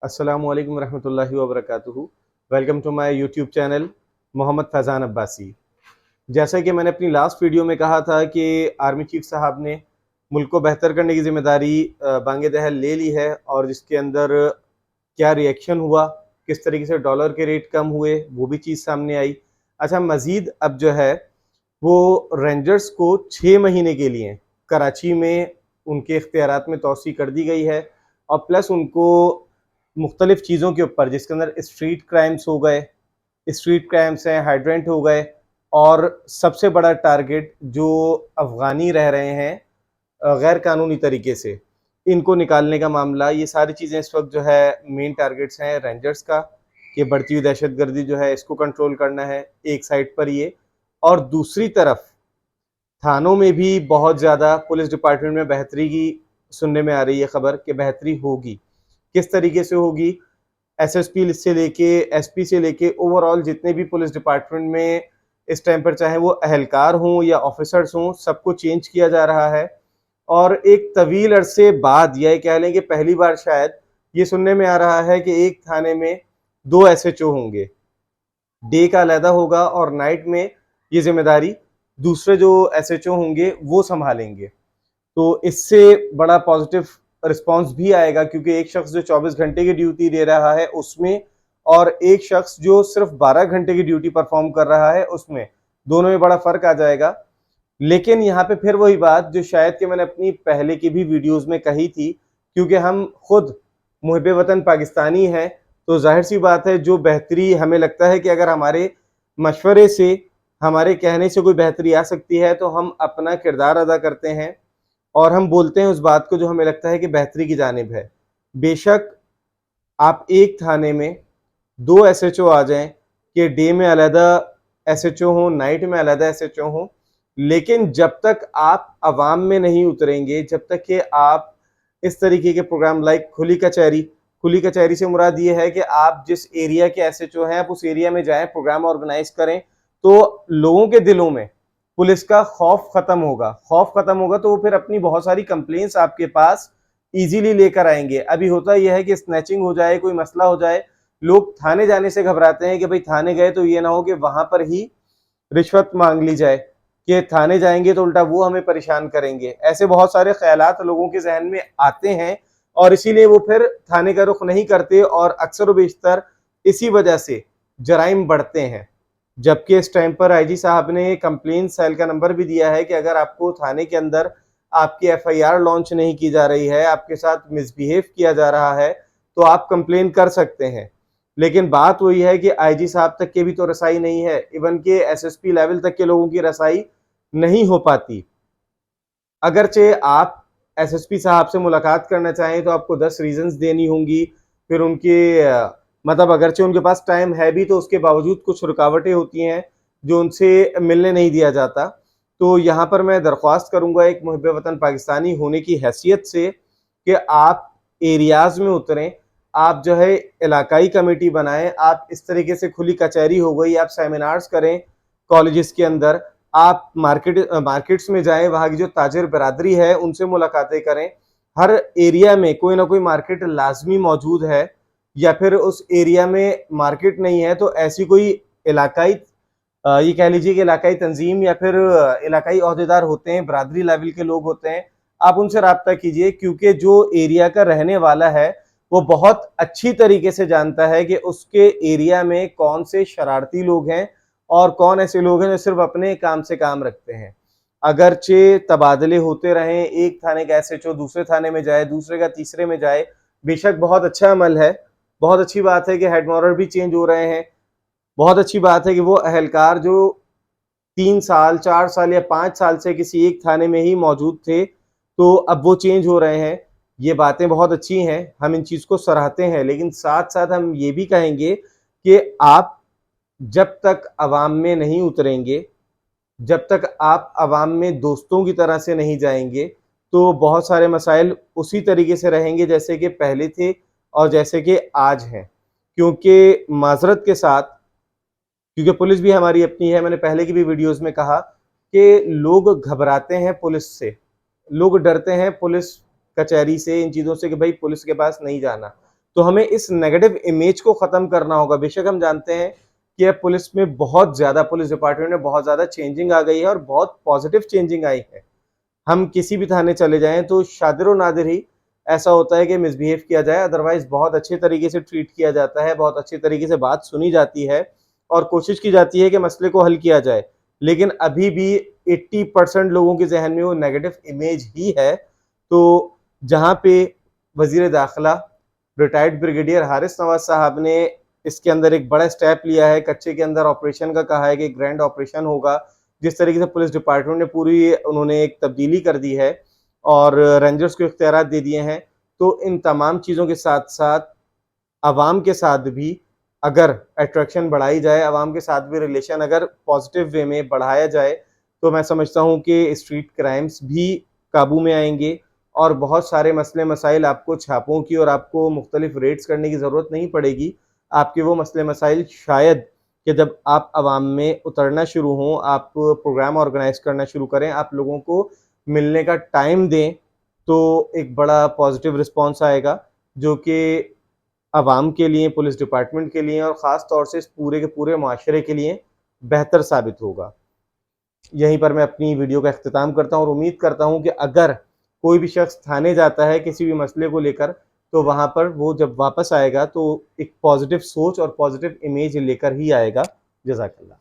अस्सलामु अलैकुम रहमतुल्लाहि व बरकातुहू। Welcome to my YouTube channel Mohammad Faizan Abbasi. जैसा कि मैंने अपनी लास्ट वीडियो में कहा था कि आर्मी चीफ साहब ने मुल्क को बेहतर करने की ज़िम्मेदारी बांगे दहल ले ली है और जिसके अंदर क्या रिएक्शन हुआ, किस तरीके से डॉलर के रेट कम हुए, वो भी चीज़ सामने आई। अच्छा, मज़ीद अब जो है वो रेंजर्स को 6 महीने के लिए कराची में उनके इख्तियारात में तोसी कर दी गई है और प्लस उनको मुख्तलिफ चीज़ों के ऊपर जिसके अंदर स्ट्रीट क्राइम्स हो गए, स्ट्रीट क्राइम्स हैं, हाइड्रेंट हो गए और सबसे बड़ा टारगेट जो अफ़गानी रह रहे हैं गैर कानूनी तरीके से, इनको निकालने का मामला, ये सारी चीज़ें इस वक्त जो है मेन टारगेट्स हैं रेंजर्स का। कि बढ़ती हुई दहशतगर्दी जो है इसको कंट्रोल करना है एक साइड पर ये, और दूसरी तरफ थानों में भी बहुत ज़्यादा पुलिस डिपार्टमेंट में बेहतरी की सुनने में आ रही है खबर कि बेहतरी होगी। किस तरीके से होगी? एसएसपी से लेके एसपी से लेके ओवरऑल जितने भी पुलिस डिपार्टमेंट में इस टाइम पर चाहे वो अहलकार हों या ऑफिसर्स हों, सबको चेंज किया जा रहा है। और एक तवील अरसे बाद या कह लें कि पहली बार शायद ये सुनने में आ रहा है कि एक थाने में 2 एसएचओ होंगे। डे का अलहदा होगा और नाइट में ये जिम्मेदारी दूसरे जो एसएचओ होंगे वो संभालेंगे। तो इससे बड़ा पॉजिटिव रिस्पांस भी आएगा क्योंकि एक शख्स जो 24 घंटे की ड्यूटी दे रहा है उसमें और एक शख्स जो सिर्फ 12 घंटे की ड्यूटी परफॉर्म कर रहा है उसमें, दोनों में बड़ा फर्क आ जाएगा। लेकिन यहाँ पे फिर वही बात जो शायद कि मैंने अपनी पहले की भी वीडियोस में कही थी, क्योंकि हम खुद मुहिब वतन पाकिस्तानी हैं, तो जाहिर सी बात है जो बेहतरी हमें लगता है कि अगर हमारे मशवरे से, हमारे कहने से कोई बेहतरी आ सकती है तो हम अपना किरदार अदा करते हैं और हम बोलते हैं उस बात को जो हमें लगता है कि बेहतरी की जानिब है। बेशक आप एक थाने में 2 एसएचओ आ जाएं कि डे में अलहदा एसएचओ हों, नाइट में अलहदा एसएचओ हों, लेकिन जब तक आप अवाम में नहीं उतरेंगे, जब तक कि आप इस तरीके के प्रोग्राम लाइक खुली कचहरी से मुराद ये है कि आप जिस एरिया के एसएचओ हैं आप उस एरिया में जाएं, प्रोग्राम ऑर्गेनाइज करें, तो लोगों के दिलों में पुलिस का खौफ खत्म होगा। खौफ खत्म होगा तो वो फिर अपनी बहुत सारी कंप्लेंट्स आपके पास इजीली लेकर आएंगे। अभी होता यह है कि स्नैचिंग हो जाए, कोई मसला हो जाए, लोग थाने जाने से घबराते हैं कि भाई थाने गए तो ये ना हो कि वहां पर ही रिश्वत मांग ली जाए, कि थाने जाएंगे तो उल्टा वो हमें परेशान करेंगे। ऐसे बहुत सारे ख्यालात लोगों के जहन में आते हैं और इसीलिए वो फिर थाने का रुख नहीं करते और अक्सर व बेशतर इसी वजह से जराइम बढ़ते हैं। जबकि इस टाइम पर आईजी साहब ने कंप्लेन सेल का नंबर भी दिया है कि अगर आपको थाने के अंदर आपकी एफआईआर लॉन्च नहीं की जा रही है, आपके साथ मिसबिहेव किया जा रहा है, तो आप कंप्लेन कर सकते हैं। लेकिन बात वही है कि आईजी साहब तक के भी तो रसाई नहीं है, इवन के एसएसपी लेवल तक के लोगों की रसाई नहीं हो पाती। अगरचे आप एसएसपी साहब से मुलाकात करना चाहें तो आपको 10 रीजंस देनी होंगी, फिर उनके मतलब अगरचे उनके पास टाइम है भी तो उसके बावजूद कुछ रुकावटें होती हैं जो उनसे मिलने नहीं दिया जाता। तो यहाँ पर मैं दरख्वास्त करूंगा एक मुहिब वतन पाकिस्तानी होने की हैसियत से कि आप एरियाज में उतरें, आप जो है इलाकाई कमेटी बनाएं, आप इस तरीके से खुली कचहरी हो गई, आप सेमिनार्स करें कॉलेजेस के अंदर, आप मार्केट्स में जाएं, वहाँ की जो ताजिर बरादरी है उनसे मुलाकातें करें। हर एरिया में कोई ना कोई मार्केट लाजमी मौजूद है, या फिर उस एरिया में मार्केट नहीं है तो ऐसी कोई इलाकाई ये कह लीजिए कि इलाकाई तंजीम या फिर इलाकाई ओहदेदार होते हैं, बरादरी लेवल के लोग होते हैं, आप उनसे रब्ता कीजिए, क्योंकि जो एरिया का रहने वाला है वो बहुत अच्छी तरीके से जानता है कि उसके एरिया में कौन से शरारती लोग हैं और कौन ऐसे लोग हैं जो सिर्फ अपने काम से काम रखते हैं। अगरचे तबादले होते रहें, एक थाने का एसएचओ दूसरे थाने में जाए, दूसरे का तीसरे में जाए, बेशक बहुत अच्छा अमल है, बहुत अच्छी बात है कि हेड मॉरल भी चेंज हो रहे हैं, बहुत अच्छी बात है कि वो अहलकार जो 3 साल 4 साल या 5 साल से किसी एक थाने में ही मौजूद थे तो अब वो चेंज हो रहे हैं। ये बातें बहुत अच्छी हैं, हम इन चीज़ को सराहते हैं, लेकिन साथ साथ हम ये भी कहेंगे कि आप जब तक अवाम में नहीं उतरेंगे, जब तक आप अवाम में दोस्तों की तरह से नहीं जाएंगे, तो बहुत सारे मसाइल उसी तरीके से रहेंगे जैसे कि पहले थे और जैसे कि आज हैं। क्योंकि माजरत के साथ, क्योंकि पुलिस भी हमारी अपनी है, मैंने पहले की भी वीडियोस में कहा कि लोग घबराते हैं पुलिस से, लोग डरते हैं पुलिस कचहरी से, इन चीज़ों से कि भाई पुलिस के पास नहीं जाना। तो हमें इस नेगेटिव इमेज को ख़त्म करना होगा। बेशक हम जानते हैं कि अब पुलिस में बहुत ज़्यादा, पुलिस डिपार्टमेंट में बहुत ज़्यादा चेंजिंग आ गई है और बहुत पॉजिटिव चेंजिंग आई है। हम किसी भी थाने चले जाएं तो शादिर नादिर ही ऐसा होता है कि मिसबिहेव किया जाए, अदरवाइज बहुत अच्छे तरीके से ट्रीट किया जाता है, बहुत अच्छे तरीके से बात सुनी जाती है और कोशिश की जाती है कि मसले को हल किया जाए। लेकिन अभी भी 80% लोगों के जहन में वो नेगेटिव इमेज ही है। तो जहाँ पे वजीर दाखिला रिटायर्ड ब्रिगेडियर हारिस नवाज साहब ने इसके अंदर एक बड़ा स्टेप लिया है, कच्चे के अंदर ऑपरेशन का कहा है कि ग्रैंड ऑपरेशन होगा, जिस तरीके से पुलिस डिपार्टमेंट ने पूरी उन्होंने एक तब्दीली कर दी है और रेंजर्स को इख्तियारात दे दिए हैं, तो इन तमाम चीज़ों के साथ साथ आवाम के साथ भी अगर अट्रैक्शन बढ़ाई जाए, आवाम के साथ भी रिलेशन अगर पॉजिटिव वे में बढ़ाया जाए, तो मैं समझता हूँ कि स्ट्रीट क्राइम्स भी काबू में आएंगे और बहुत सारे मसले मसाइल आपको छापों की और आपको मुख्तलिफ रेड्स करने की ज़रूरत नहीं पड़ेगी। आपके वो मसले मसाइल शायद कि जब आप आवाम में उतरना शुरू हों, आप प्रोग्राम ऑर्गेनाइज करना शुरू करें, आप लोगों को मिलने का टाइम दें, तो एक बड़ा पॉजिटिव रिस्पॉन्स आएगा जो कि आवाम के लिए, पुलिस डिपार्टमेंट के लिए और ख़ास तौर से इस पूरे के पूरे माशरे के लिए बेहतर साबित होगा। यहीं पर मैं अपनी वीडियो का इख्तिताम करता हूँ और उम्मीद करता हूँ कि अगर कोई भी शख्स थाने जाता है किसी भी मसले को लेकर, तो वहाँ पर वो जब वापस आएगा तो एक पॉजिटिव सोच और पॉजिटिव इमेज लेकर ही आएगा। जज़ाकल्लाह।